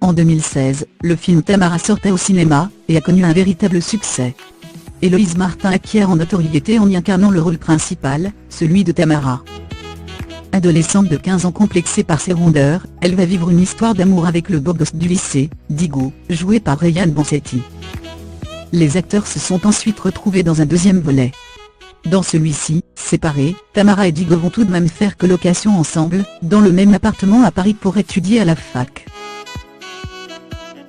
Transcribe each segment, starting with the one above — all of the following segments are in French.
En 2016, le film Tamara sortait au cinéma, et a connu un véritable succès. Héloïse Martin acquiert en notoriété en y incarnant le rôle principal, celui de Tamara. Adolescente de 15 ans complexée par ses rondeurs, elle va vivre une histoire d'amour avec le beau gosse du lycée, Diego, joué par Ryan Bonsetti. Les acteurs se sont ensuite retrouvés dans un deuxième volet. Dans celui-ci, séparés, Tamara et Diego vont tout de même faire colocation ensemble, dans le même appartement à Paris pour étudier à la fac.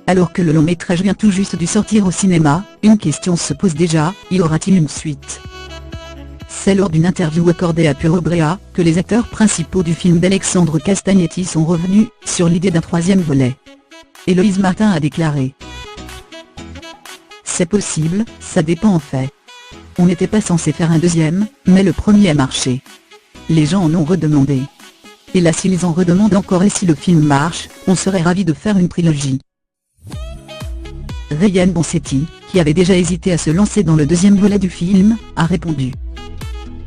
Alors que le long métrage vient tout juste de sortir au cinéma, une question se pose déjà, y aura-t-il une suite ? C'est lors d'une interview accordée à Pure Brea, que les acteurs principaux du film d'Alexandre Castagnetti sont revenus, sur l'idée d'un troisième volet. Héloïse Martin a déclaré : « C'est possible, ça dépend en fait. On n'était pas censé faire un deuxième, mais le premier a marché. Les gens en ont redemandé. Et là s'ils en redemandent encore et si le film marche, on serait ravis de faire une trilogie. » Ryan Bonsetti, qui avait déjà hésité à se lancer dans le deuxième volet du film, a répondu :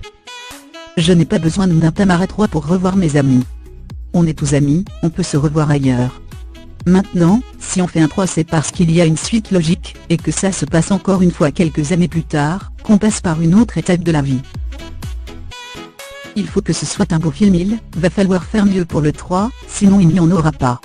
« Je n'ai pas besoin d'un Tamara 3 pour revoir mes amis. On est tous amis, on peut se revoir ailleurs. Maintenant, si on fait un 3 c'est parce qu'il y a une suite logique, et que ça se passe encore une fois quelques années plus tard, qu'on passe par une autre étape de la vie. Il faut que ce soit un beau film, il va falloir faire mieux pour le 3, sinon il n'y en aura pas. »